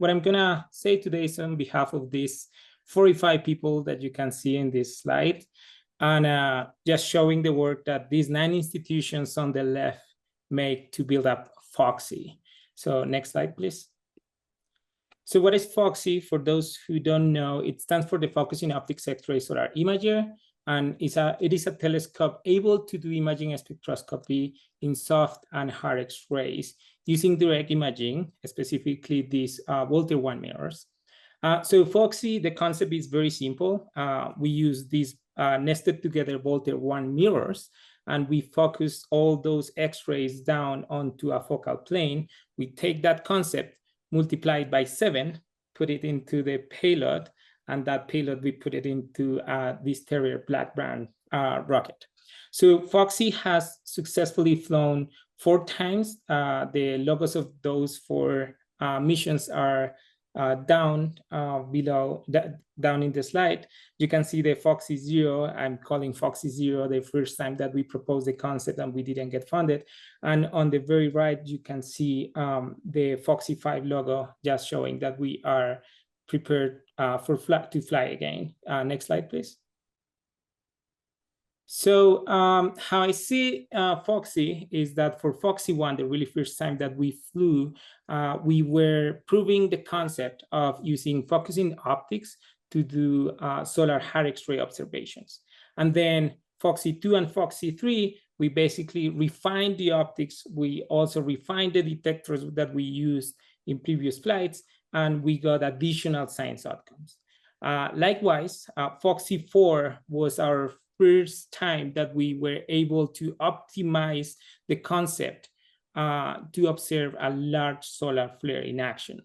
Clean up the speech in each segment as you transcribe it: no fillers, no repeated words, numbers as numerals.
what I'm gonna say today is on behalf of these 45 people that you can see in this slide, and just showing the work that these 9 institutions on the left make to build up FOXI. So next slide, please. So what is FOXI? For those who don't know, it stands for the Focusing Optics X-ray Solar Imager, and it is a telescope able to do imaging spectroscopy in soft and hard X-rays using direct imaging, specifically these Volter 1 mirrors. So FOXI, the concept is very simple. We use these nested together Volter 1 mirrors, and we focus all those X-rays down onto a focal plane. We take that concept, multiply it by 7, put it into the payload, and that payload, we put it into this Terrier Blackburn rocket. So FOXI has successfully flown 4 times. The logos of those 4 missions are down below, down in the slide. You can see the FOXI 0. I'm calling FOXI 0 the first time that we proposed the concept and we didn't get funded. And on the very right, you can see the FOXI 5 logo, just showing that we are prepared to fly again. Next slide, please. So how I see FOXI is that for FOXI 1, the really first time that we flew, we were proving the concept of using focusing optics to do solar hard X-ray observations. And then FOXI 2 and FOXI 3, we basically refined the optics. We also refined the detectors that we used in previous flights, and we got additional science outcomes. Likewise, FOXI 4 was our first time that we were able to optimize the concept to observe a large solar flare in action.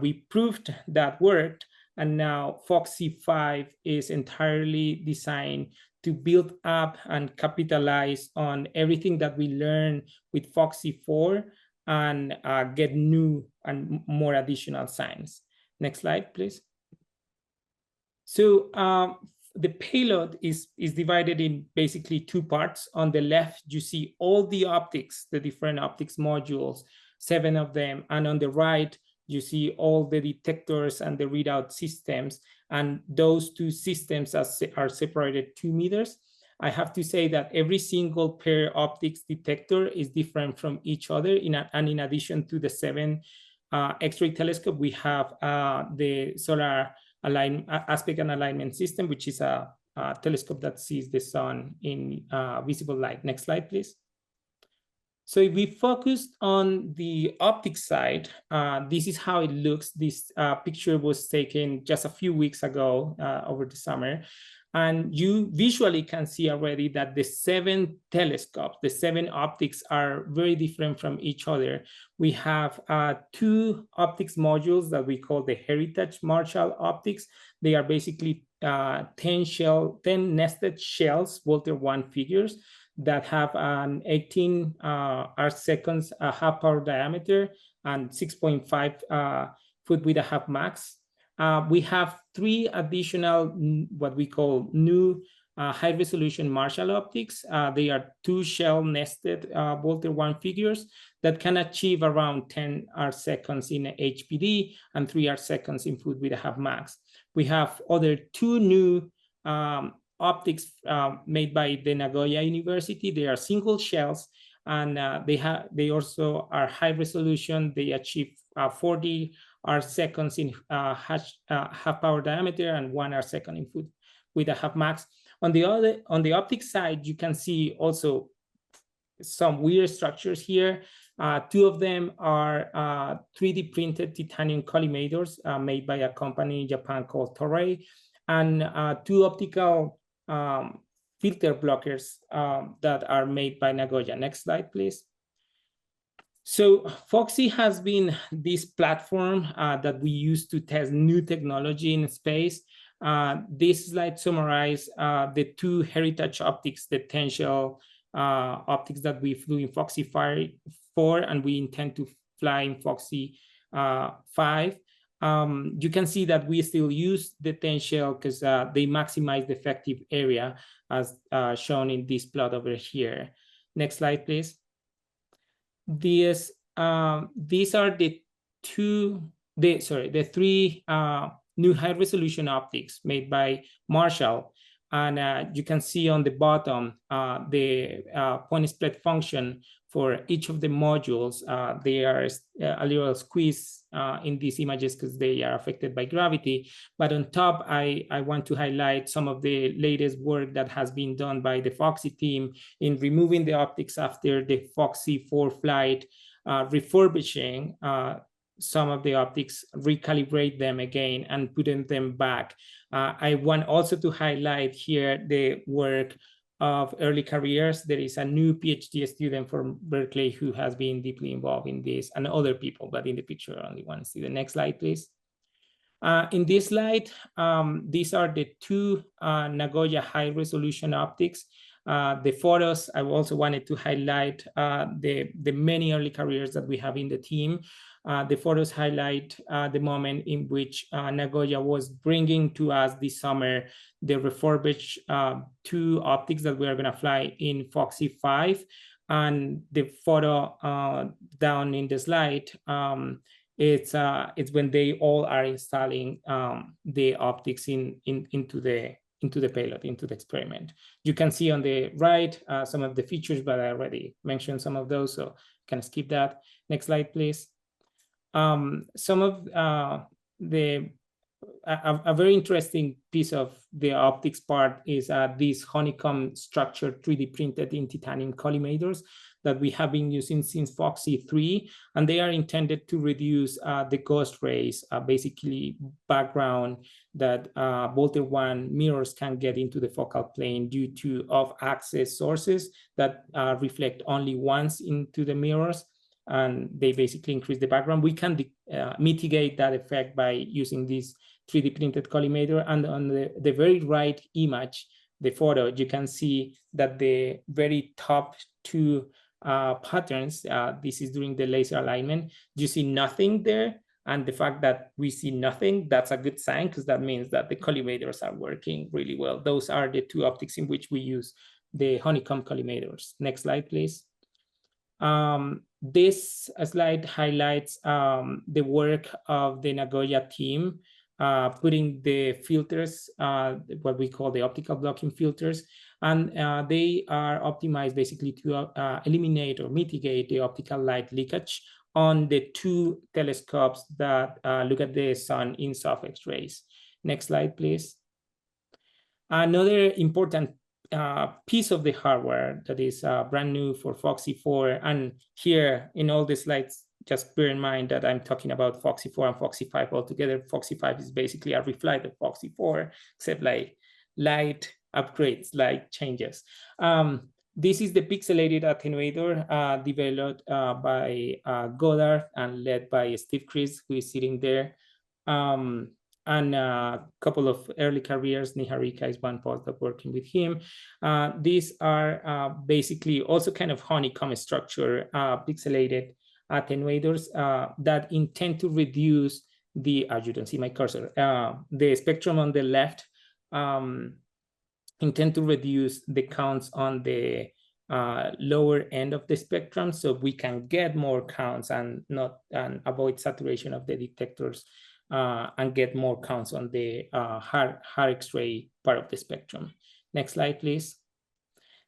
We proved that worked, and now FOXI 5 is entirely designed to build up and capitalize on everything that we learned with FOXI 4 and get new and more additional science. Next slide, please. So the payload is divided in basically 2 parts. On the left, you see all the optics, the different optics modules, 7 of them. And on the right, you see all the detectors and the readout systems. And those 2 systems are separated 2 meters. I have to say that every single pair optics detector is different from each other. And in addition to the 7 X-ray telescope, we have the solar aspect and alignment system, which is a telescope that sees the sun in visible light. Next slide, please. So if we focused on the optics side, this is how it looks. This picture was taken just a few weeks ago over the summer. And you visually can see already that the 7 telescopes, the 7 optics are very different from each other. We have 2 optics modules that we call the HELIOTECH Marshall optics. They are basically 10 nested shells, Volter 1 figures that have an 18 arc seconds half power diameter and 6.5 foot with a half max. We have 3 additional, what we call new high resolution Marshall optics. They are 2 shell nested Volter 1 figures that can achieve around 10 arc seconds in HPD and 3 arc seconds in foot with a half max. We have other 2 new optics made by the Nagoya University. They are single shells, and they also are high resolution. They achieve 40 arc seconds in half power diameter and 1 arc second in foot with a half max. On the optics side, you can see also some weird structures here. 2 of them are 3D printed titanium collimators made by a company in Japan called Toray, and 2 optical filter blockers that are made by Nagoya. Next slide, please. So FOXI has been this platform that we use to test new technology in space. This slide summarizes the 2 HELIOTECH optics, the 10 shell optics that we flew in FOXI 4, and we intend to fly in FOXI 5. You can see that we still use the 10 shell because they maximize the effective area as shown in this plot over here. Next slide, please. These are the 2 the three new high resolution optics made by Marshall. And you can see on the bottom the point spread function for each of the modules. They are a little squeezed in these images because they are affected by gravity. But on top, I want to highlight some of the latest work that has been done by the Foxy team in removing the optics after the Foxy 4 flight, refurbishing some of the optics, recalibrate them again, and putting them back. I want also to highlight here the work of early careers. There is a new PhD student from Berkeley who has been deeply involved in this, and other people, but in the picture, I only want to see the next slide, please. In this slide, these are the two Nagoya high resolution optics. The photos, I also wanted to highlight the many early careers that we have in the team. The photos highlight the moment in which Nagoya was bringing to us this summer the refurbished two optics that we are going to fly in Foxy 5. And the photo down in the slide, it's when they all are installing the optics into the payload, into the experiment. You can see on the right some of the features, but I already mentioned some of those, so can skip that. Next slide, please. Some of a very interesting piece of the optics part is these honeycomb structured 3D printed in titanium collimators that we have been using since Foxy 3, and they are intended to reduce the ghost rays, basically background that Volta 1 mirrors can get into the focal plane due to off-axis sources that reflect only once into the mirrors, and they basically increase the background. We can mitigate that effect by using this 3D printed collimator. And on the very right image, the photo, you can see that the very top two patterns, this is during the laser alignment, you see nothing there. And the fact that we see nothing, that's a good sign, because that means that the collimators are working really well. Those are the two optics in which we use the honeycomb collimators. Next slide, please. This slide highlights the work of the Nagoya team, putting the filters, what we call the optical blocking filters, and they are optimized basically to eliminate or mitigate the optical light leakage on the two telescopes that look at the sun in soft X-rays. Next slide, please. Another important piece of the hardware that is brand new for Foxy 4, and here in all the slides, just bear in mind that I'm talking about Foxy 4 and Foxy 5 altogether. Foxy 5 is basically a reflight of Foxy 4, except like light upgrades, light changes. This is the pixelated attenuator developed by Goddard and led by Steve Chris, who is sitting there. And a couple of early careers, Niharika is one postdoc working with him. These are basically also kind of honeycomb structure, pixelated attenuators that intend to reduce the, as you don't see my cursor, the spectrum on the left intend to reduce the counts on the lower end of the spectrum, so we can get more counts and avoid saturation of the detectors. And get more counts on the hard X-ray part of the spectrum. Next slide, please.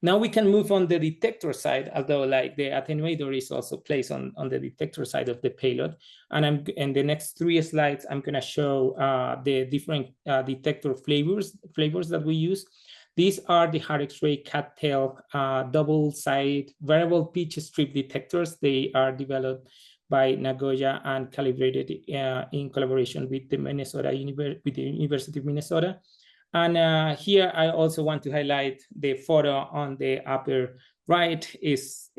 Now we can move on the detector side, although like the attenuator is also placed on the detector side of the payload. And in the next 3 slides, I'm gonna show the different detector flavors that we use. These are the hard X-ray cattail double-side variable pitch strip detectors. They are developed by Nagoya and calibrated in collaboration with the University of Minnesota. And here I also want to highlight the photo on the upper right is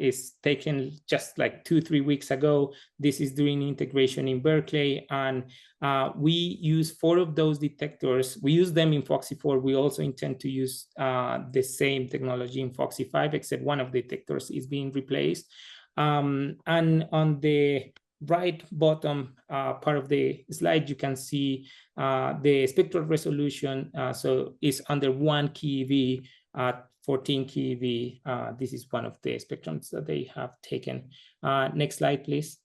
taken just like 2-3 weeks ago. This is during integration in Berkeley, and we use 4 of those detectors. We use them in Foxy 4. We also intend to use the same technology in Foxy 5, except one of the detectors is being replaced. And on the right bottom part of the slide, you can see the spectral resolution. So it's under 1 keV, 14 keV. This is one of the spectrums that they have taken. Next slide, please.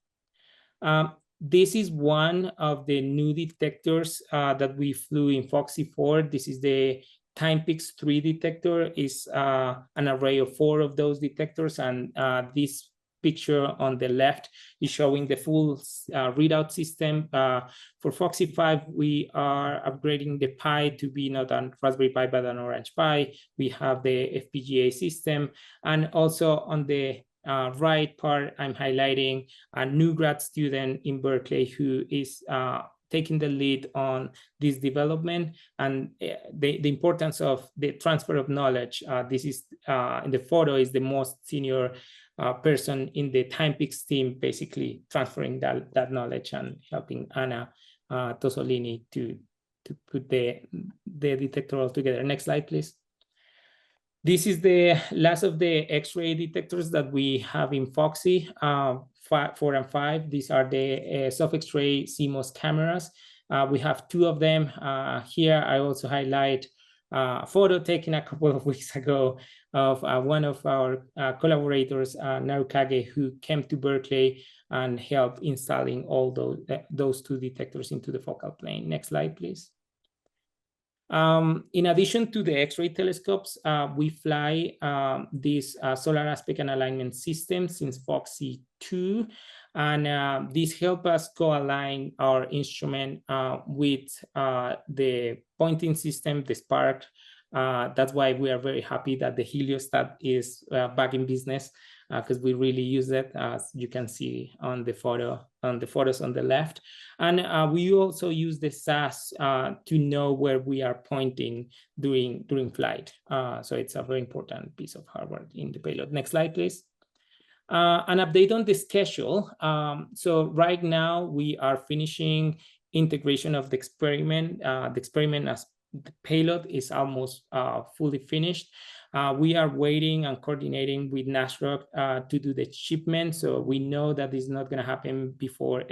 This is one of the new detectors that we flew in FOXY4. This is the Timepics 3 detector. Is an array of 4 of those detectors, and this picture on the left is showing the full readout system. For FOXY5, we are upgrading the Pi to be not a Raspberry Pi, but an Orange Pi. We have the FPGA system, and also on the right part, I'm highlighting a new grad student in Berkeley who is taking the lead on this development and the importance of the transfer of knowledge. This is in the photo is the most senior person in the Timepics team, basically transferring that knowledge and helping Anna Tosolini to put the detector all together. Next slide, please. This is the last of the X-ray detectors that we have in FOXY 4 and 5. These are the soft X-ray CMOS cameras. We have 2 of them. Here I also highlight a photo taken a couple of weeks ago of one of our collaborators, Narukage, who came to Berkeley and helped installing all those 2 detectors into the focal plane. Next slide, please. In addition to the X-ray telescopes, we fly this solar aspect and alignment system since FOXY 2, and this helps us co-align our instrument with the pointing system, the Spark. That's why we are very happy that the heliostat is back in business, because we really use it, as you can see on the photos on the left. And we also use the SAS to know where we are pointing during flight. So it's a very important piece of hardware in the payload. Next slide, please. An update on the schedule. So right now we are finishing integration of the experiment. The experiment as the payload is almost fully finished. We are waiting and coordinating with NASROC to do the shipment. So we know that this is not going to happen before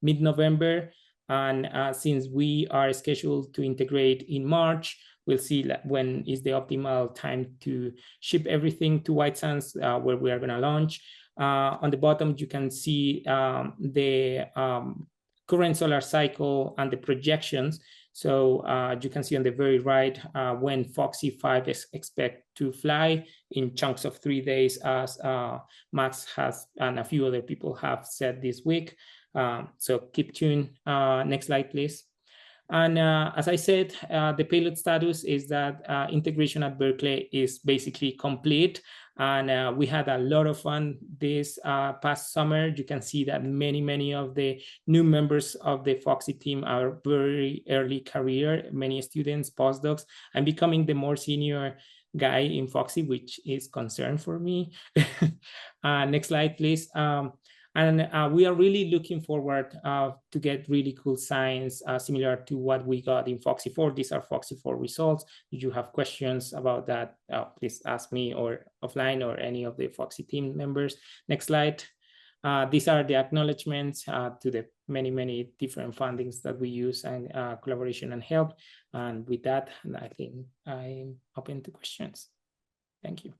mid-November. And since we are scheduled to integrate in March, we'll see when is the optimal time to ship everything to White Sands, where we are going to launch. On the bottom, you can see the current solar cycle and the projections. So you can see on the very right when FOXY5 is expected to fly in chunks of 3 days, as Max has and a few other people have said this week. So keep tuned. Next slide, please. And as I said, the payload status is that integration at Berkeley is basically complete. And we had a lot of fun this past summer. You can see that many of the new members of the FOXY team are very early career, many students, postdocs. I'm becoming the more senior guy in FOXY, which is concern for me. Next slide, please. And we are really looking forward to get really cool science similar to what we got in FOXY4. These are FOXY4 results. If you have questions about that, please ask me or offline or any of the FOXY team members. Next slide. These are the acknowledgements to the many different fundings that we use and collaboration and help. And with that, I think I'm open to questions. Thank you.